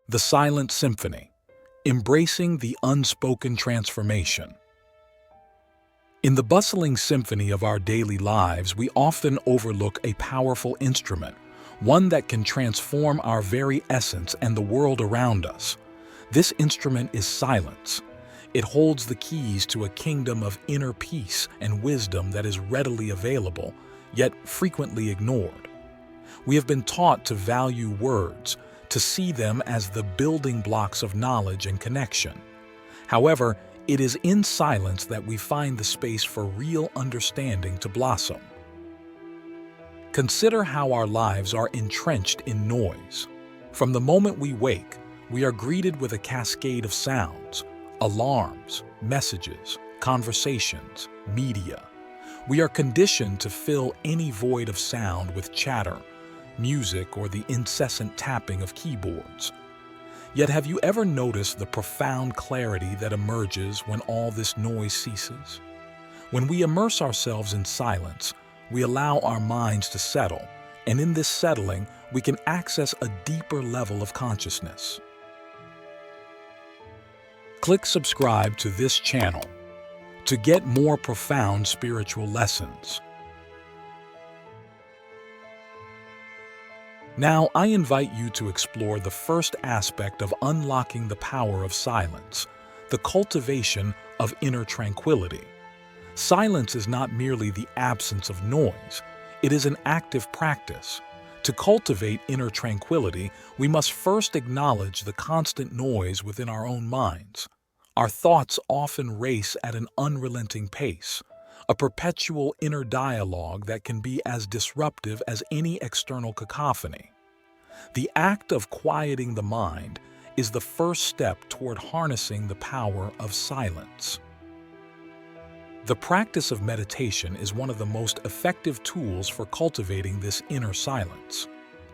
The Silent Symphony, embracing the unspoken transformation. In the bustling symphony of our daily lives, we often overlook a powerful instrument, one that can transform our very essence and the world around us. This instrument is silence. It holds the keys to a kingdom of inner peace and wisdom that is readily available, yet frequently ignored. We have been taught to value words, to see them as the building blocks of knowledge and connection. However, it is in silence that we find the space for real understanding to blossom. Consider how our lives are entrenched in noise. From the moment we wake, we are greeted with a cascade of sounds, alarms, messages, conversations, media. We are conditioned to fill any void of sound with chatter, music, or the incessant tapping of keyboards. Yet have you ever noticed the profound clarity that emerges when all this noise ceases? When we immerse ourselves in silence, we allow our minds to settle, and in this settling, we can access a deeper level of consciousness. Click subscribe to this channel to get more profound spiritual lessons. Now, I invite you to explore the first aspect of unlocking the power of silence, the cultivation of inner tranquility. Silence is not merely the absence of noise, it is an active practice. To cultivate inner tranquility, we must first acknowledge the constant noise within our own minds. Our thoughts often race at an unrelenting pace, a perpetual inner dialogue that can be as disruptive as any external cacophony. The act of quieting the mind is the first step toward harnessing the power of silence. The practice of meditation is one of the most effective tools for cultivating this inner silence.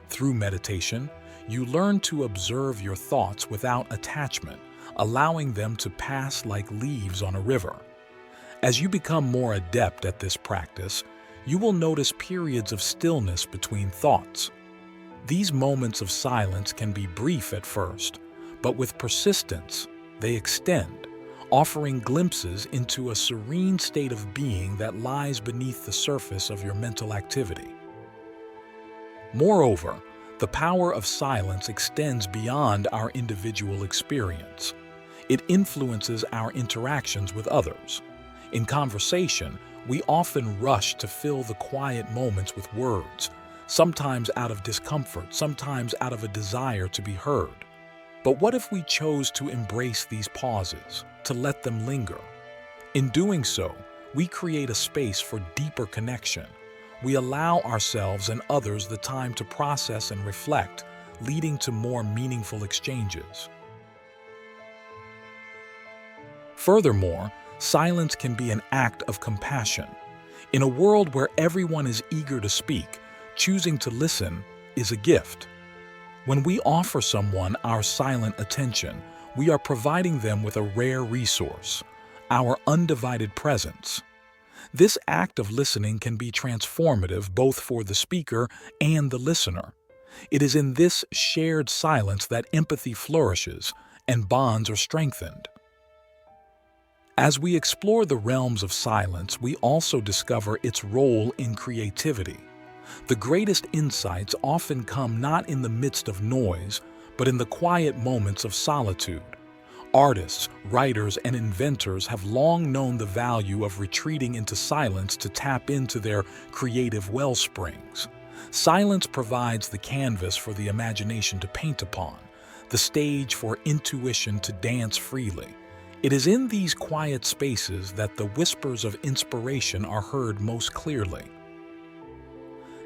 Through meditation, you learn to observe your thoughts without attachment, allowing them to pass like leaves on a river. As you become more adept at this practice, you will notice periods of stillness between thoughts. These moments of silence can be brief at first, but with persistence, they extend, offering glimpses into a serene state of being that lies beneath the surface of your mental activity. Moreover, the power of silence extends beyond our individual experience. It influences our interactions with others. In conversation, we often rush to fill the quiet moments with words, sometimes out of discomfort, sometimes out of a desire to be heard. But what if we chose to embrace these pauses, to let them linger? In doing so, we create a space for deeper connection. We allow ourselves and others the time to process and reflect, leading to more meaningful exchanges. Furthermore, silence can be an act of compassion. In a world where everyone is eager to speak, choosing to listen is a gift. When we offer someone our silent attention, we are providing them with a rare resource, our undivided presence. This act of listening can be transformative both for the speaker and the listener. It is in this shared silence that empathy flourishes and bonds are strengthened. As we explore the realms of silence, we also discover its role in creativity. The greatest insights often come not in the midst of noise, but in the quiet moments of solitude. Artists, writers, and inventors have long known the value of retreating into silence to tap into their creative wellsprings. Silence provides the canvas for the imagination to paint upon, the stage for intuition to dance freely. It is in these quiet spaces that the whispers of inspiration are heard most clearly.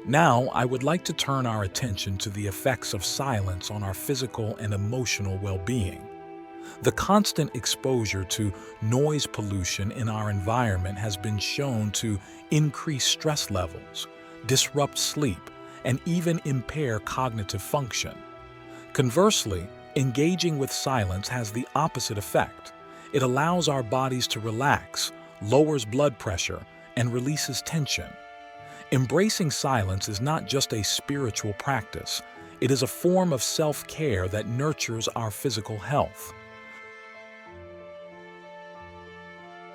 Now, I would like to turn our attention to the effects of silence on our physical and emotional well-being. The constant exposure to noise pollution in our environment has been shown to increase stress levels, disrupt sleep, and even impair cognitive function. Conversely, engaging with silence has the opposite effect. It allows our bodies to relax, lowers blood pressure, and releases tension. Embracing silence is not just a spiritual practice, It is a form of self-care that nurtures our physical health.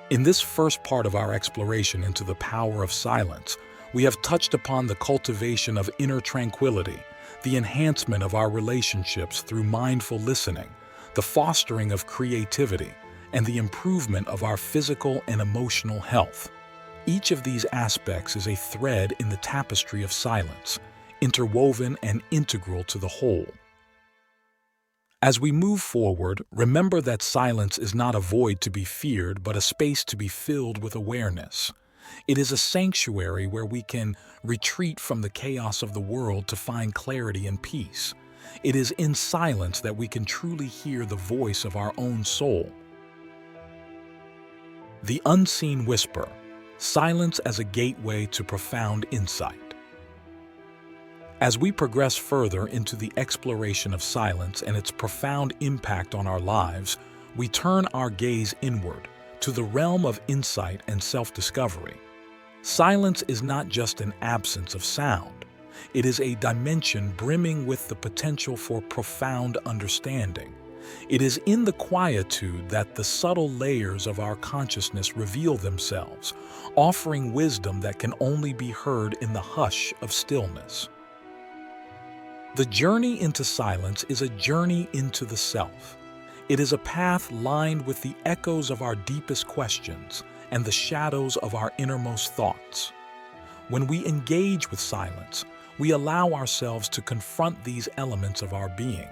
In this first part of our exploration into the power of silence, we have touched upon the cultivation of inner tranquility, the enhancement of our relationships through mindful listening, the fostering of creativity, and the improvement of our physical and emotional health. Each of these aspects is a thread in the tapestry of silence, interwoven and integral to the whole. As we move forward, remember that silence is not a void to be feared, but a space to be filled with awareness. It is a sanctuary where we can retreat from the chaos of the world to find clarity and peace. It is in silence that we can truly hear the voice of our own soul. The unseen whisper, silence as a gateway to profound insight. As we progress further into the exploration of silence and its profound impact on our lives, we turn our gaze inward to the realm of insight and self-discovery. Silence is not just an absence of sound. It is a dimension brimming with the potential for profound understanding. It is in the quietude that the subtle layers of our consciousness reveal themselves, offering wisdom that can only be heard in the hush of stillness. The journey into silence is a journey into the self. It is a path lined with the echoes of our deepest questions and the shadows of our innermost thoughts. When we engage with silence, we allow ourselves to confront these elements of our being.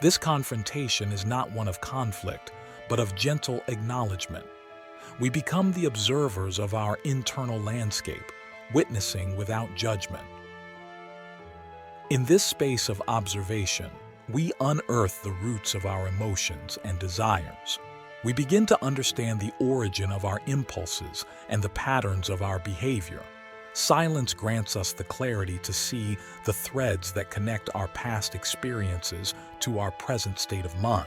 This confrontation is not one of conflict, but of gentle acknowledgement. We become the observers of our internal landscape, witnessing without judgment. In this space of observation, we unearth the roots of our emotions and desires. We begin to understand the origin of our impulses and the patterns of our behavior. Silence grants us the clarity to see the threads that connect our past experiences to our present state of mind.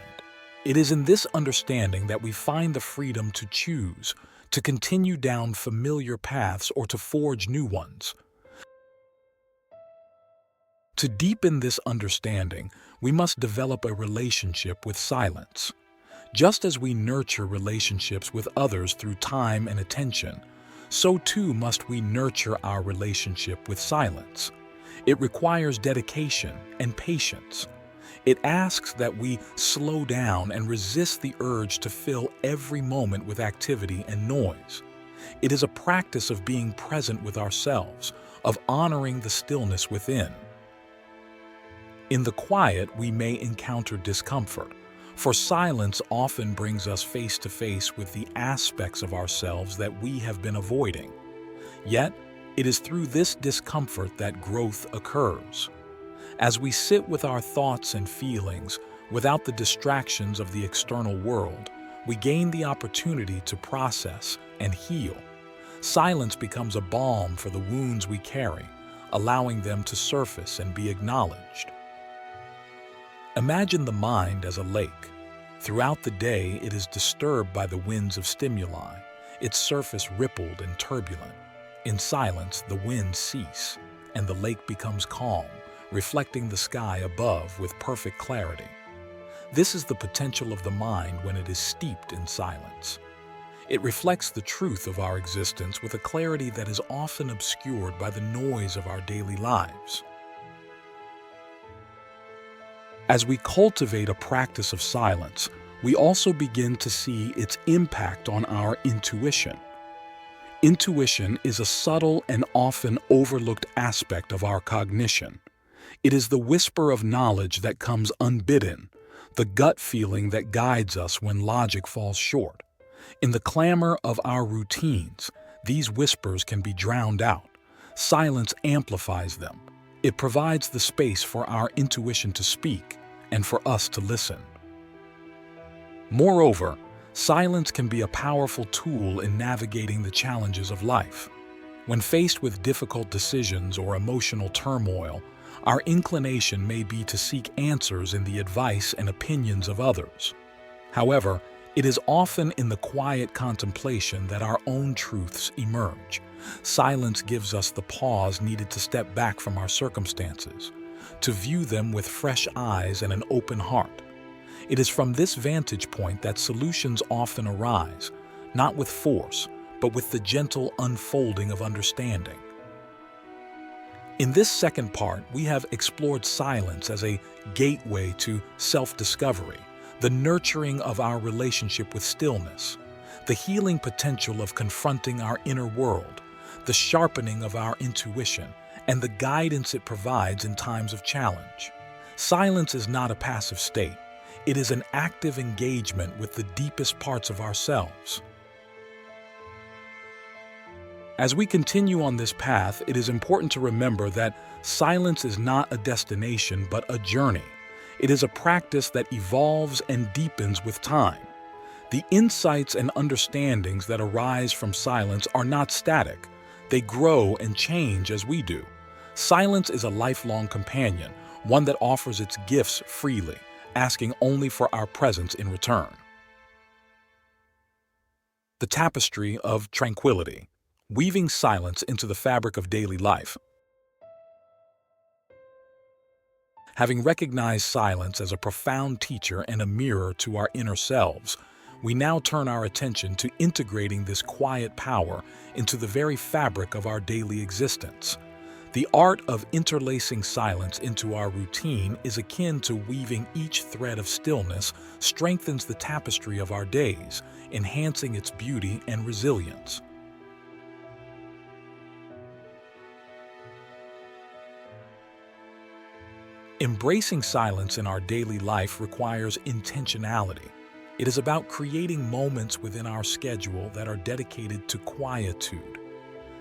It is in this understanding that we find the freedom to choose, to continue down familiar paths or to forge new ones. To deepen this understanding, we must develop a relationship with silence. Just as we nurture relationships with others through time and attention, so too must we nurture our relationship with silence. It requires dedication and patience. It asks that we slow down and resist the urge to fill every moment with activity and noise. It is a practice of being present with ourselves, of honoring the stillness within. In the quiet, we may encounter discomfort, for silence often brings us face to face with the aspects of ourselves that we have been avoiding. Yet, it is through this discomfort that growth occurs. As we sit with our thoughts and feelings, without the distractions of the external world, we gain the opportunity to process and heal. Silence becomes a balm for the wounds we carry, allowing them to surface and be acknowledged. Imagine the mind as a lake. Throughout the day, it is disturbed by the winds of stimuli, its surface rippled and turbulent. In silence, the winds cease, and the lake becomes calm, reflecting the sky above with perfect clarity. This is the potential of the mind when it is steeped in silence. It reflects the truth of our existence with a clarity that is often obscured by the noise of our daily lives. As we cultivate a practice of silence, we also begin to see its impact on our intuition. Intuition is a subtle and often overlooked aspect of our cognition. It is the whisper of knowledge that comes unbidden, the gut feeling that guides us when logic falls short. In the clamor of our routines, these whispers can be drowned out. Silence amplifies them. It provides the space for our intuition to speak and for us to listen. Moreover, silence can be a powerful tool in navigating the challenges of life. When faced with difficult decisions or emotional turmoil, our inclination may be to seek answers in the advice and opinions of others. However, it is often in the quiet contemplation that our own truths emerge. Silence gives us the pause needed to step back from our circumstances, to view them with fresh eyes and an open heart. It is from this vantage point that solutions often arise, not with force, but with the gentle unfolding of understanding. In this second part, we have explored silence as a gateway to self-discovery, the nurturing of our relationship with stillness, the healing potential of confronting our inner world, the sharpening of our intuition, and the guidance it provides in times of challenge. Silence is not a passive state. It is an active engagement with the deepest parts of ourselves. As we continue on this path, it is important to remember that silence is not a destination but a journey. It is a practice that evolves and deepens with time. The insights and understandings that arise from silence are not static. They grow and change as we do. Silence is a lifelong companion, one that offers its gifts freely, asking only for our presence in return. The Tapestry of Tranquility, weaving silence into the fabric of daily life. Having recognized silence as a profound teacher and a mirror to our inner selves, we now turn our attention to integrating this quiet power into the very fabric of our daily existence. The art of interlacing silence into our routine is akin to weaving each thread of stillness strengthens the tapestry of our days, enhancing its beauty and resilience. Embracing silence in our daily life requires intentionality. It is about creating moments within our schedule that are dedicated to quietude.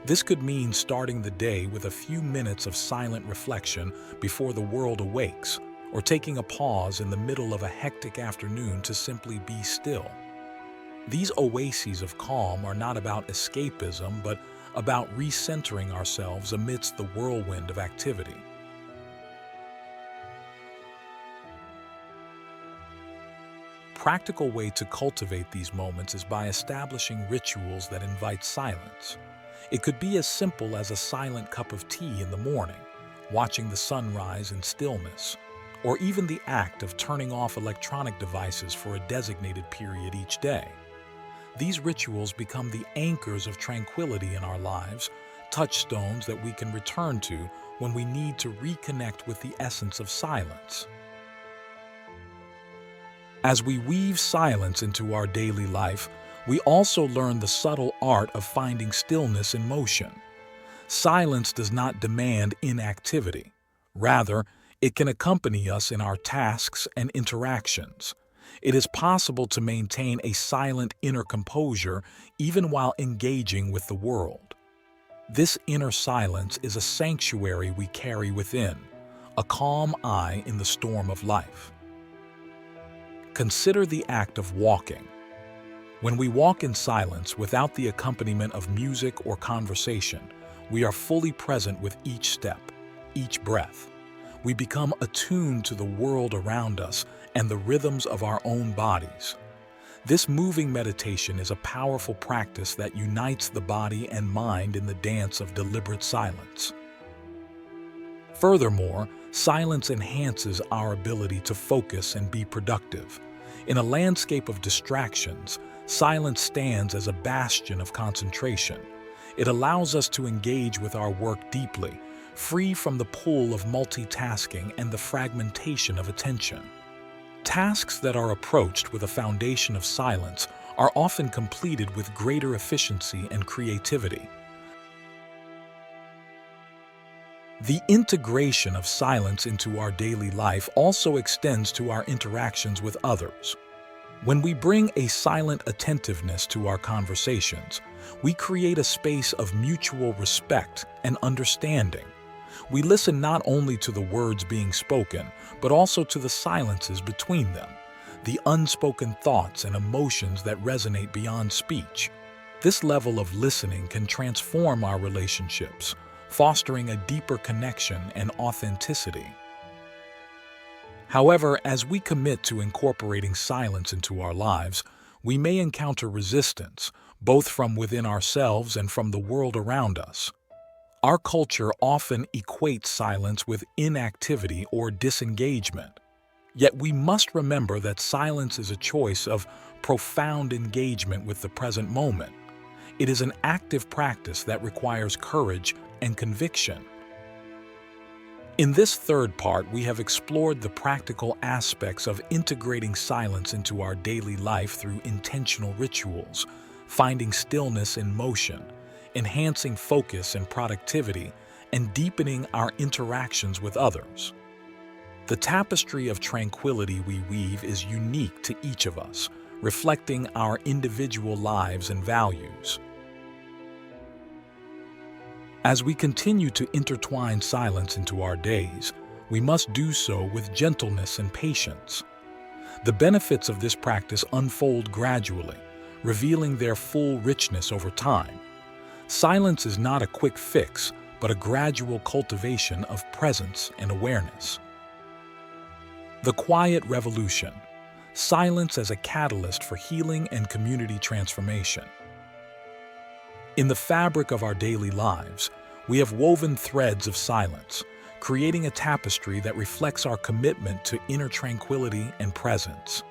This could mean starting the day with a few minutes of silent reflection before the world awakes, or taking a pause in the middle of a hectic afternoon to simply be still. These oases of calm are not about escapism, but about recentering ourselves amidst the whirlwind of activity. Practical way to cultivate these moments is by establishing rituals that invite silence. It could be as simple as a silent cup of tea in the morning, watching the sunrise in stillness, or even the act of turning off electronic devices for a designated period each day. These rituals become the anchors of tranquility in our lives, touchstones that we can return to when we need to reconnect with the essence of silence. As we weave silence into our daily life, we also learn the subtle art of finding stillness in motion. Silence does not demand inactivity. Rather, it can accompany us in our tasks and interactions. It is possible to maintain a silent inner composure even while engaging with the world. This inner silence is a sanctuary we carry within, a calm eye in the storm of life. Consider the act of walking. When we walk in silence without the accompaniment of music or conversation, we are fully present with each step, each breath. We become attuned to the world around us and the rhythms of our own bodies. This moving meditation is a powerful practice that unites the body and mind in the dance of deliberate silence. Furthermore, silence enhances our ability to focus and be productive. In a landscape of distractions, silence stands as a bastion of concentration. It allows us to engage with our work deeply, free from the pull of multitasking and the fragmentation of attention. Tasks that are approached with a foundation of silence are often completed with greater efficiency and creativity. The integration of silence into our daily life also extends to our interactions with others. When we bring a silent attentiveness to our conversations, we create a space of mutual respect and understanding. We listen not only to the words being spoken, but also to the silences between them, the unspoken thoughts and emotions that resonate beyond speech. This level of listening can transform our relationships, fostering a deeper connection and authenticity. However, as we commit to incorporating silence into our lives, we may encounter resistance, both from within ourselves and from the world around us. Our culture often equates silence with inactivity or disengagement. Yet we must remember that silence is a choice of profound engagement with the present moment. It is an active practice that requires courage and conviction. In this third part, we have explored the practical aspects of integrating silence into our daily life through intentional rituals, finding stillness in motion, enhancing focus and productivity, and deepening our interactions with others. The tapestry of tranquility we weave is unique to each of us, reflecting our individual lives and values. As we continue to intertwine silence into our days, we must do so with gentleness and patience. The benefits of this practice unfold gradually, revealing their full richness over time. Silence is not a quick fix, but a gradual cultivation of presence and awareness. The quiet revolution. Silence as a catalyst for healing and community transformation. In the fabric of our daily lives, we have woven threads of silence, creating a tapestry that reflects our commitment to inner tranquility and presence.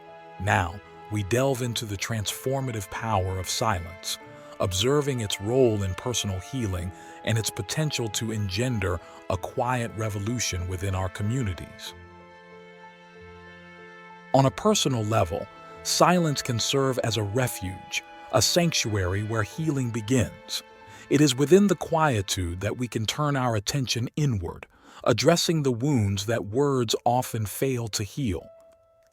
Now, we delve into the transformative power of silence, observing its role in personal healing and its potential to engender a quiet revolution within our communities. On a personal level, silence can serve as a refuge, a sanctuary where healing begins. It is within the quietude that we can turn our attention inward, addressing the wounds that words often fail to heal.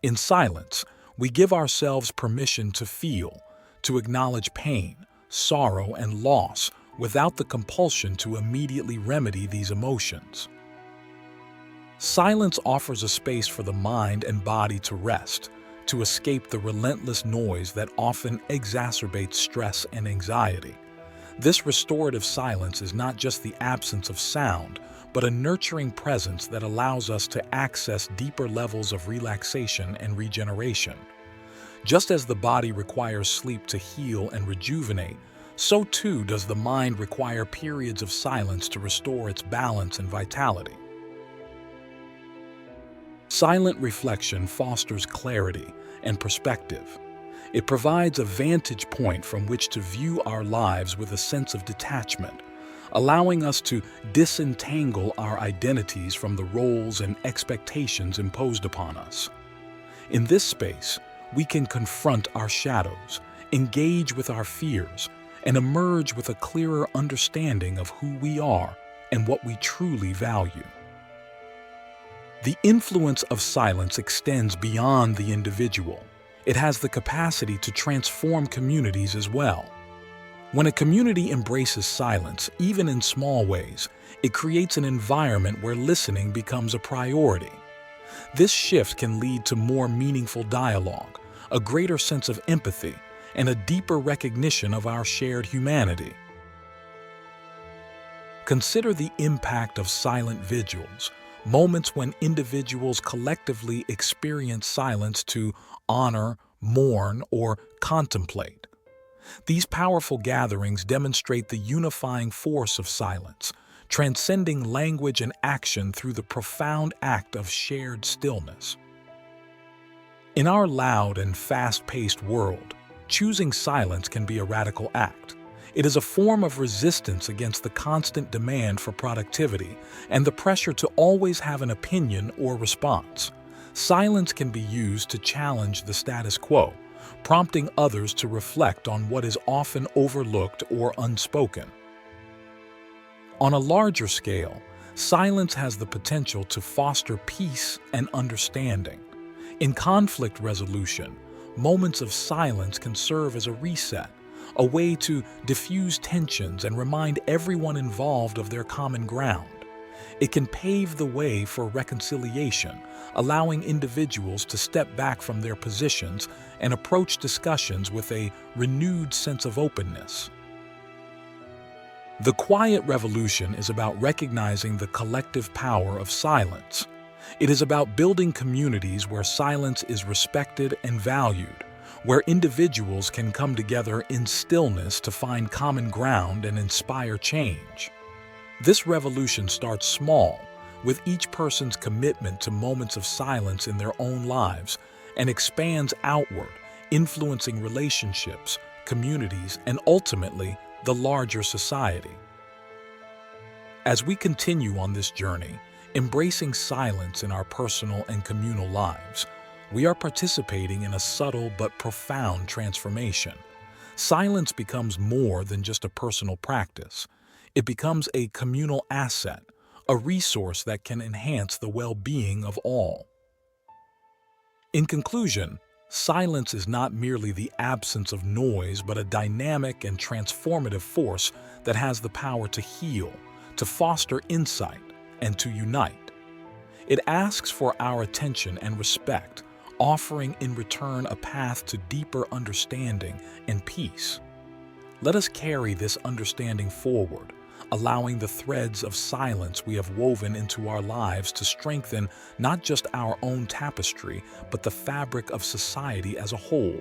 In silence, we give ourselves permission to feel, to acknowledge pain, sorrow, and loss without the compulsion to immediately remedy these emotions. Silence offers a space for the mind and body to rest, to escape the relentless noise that often exacerbates stress and anxiety. This restorative silence is not just the absence of sound, but a nurturing presence that allows us to access deeper levels of relaxation and regeneration. Just as the body requires sleep to heal and rejuvenate, so too does the mind require periods of silence to restore its balance and vitality. Silent reflection fosters clarity and perspective. It provides a vantage point from which to view our lives with a sense of detachment, allowing us to disentangle our identities from the roles and expectations imposed upon us. In this space, we can confront our shadows, engage with our fears, and emerge with a clearer understanding of who we are and what we truly value. The influence of silence extends beyond the individual. It has the capacity to transform communities as well. When a community embraces silence, even in small ways, it creates an environment where listening becomes a priority. This shift can lead to more meaningful dialogue, a greater sense of empathy, and a deeper recognition of our shared humanity. Consider the impact of silent vigils, moments when individuals collectively experience silence to honor, mourn, or contemplate. These powerful gatherings demonstrate the unifying force of silence, transcending language and action through the profound act of shared stillness. In our loud and fast-paced world, choosing silence can be a radical act. It is a form of resistance against the constant demand for productivity and the pressure to always have an opinion or response. Silence can be used to challenge the status quo, prompting others to reflect on what is often overlooked or unspoken. On a larger scale, silence has the potential to foster peace and understanding. In conflict resolution, moments of silence can serve as a reset, a way to diffuse tensions and remind everyone involved of their common ground. It can pave the way for reconciliation, allowing individuals to step back from their positions and approach discussions with a renewed sense of openness. The quiet revolution is about recognizing the collective power of silence. It is about building communities where silence is respected and valued, where individuals can come together in stillness to find common ground and inspire change. This revolution starts small, with each person's commitment to moments of silence in their own lives, and expands outward, influencing relationships, communities, and ultimately, the larger society. As we continue on this journey, embracing silence in our personal and communal lives, we are participating in a subtle but profound transformation. Silence becomes more than just a personal practice. It becomes a communal asset, a resource that can enhance the well-being of all. In conclusion, silence is not merely the absence of noise, but a dynamic and transformative force that has the power to heal, to foster insight, and to unite. It asks for our attention and respect, offering in return a path to deeper understanding and peace. Let us carry this understanding forward, allowing the threads of silence we have woven into our lives to strengthen not just our own tapestry, but the fabric of society as a whole.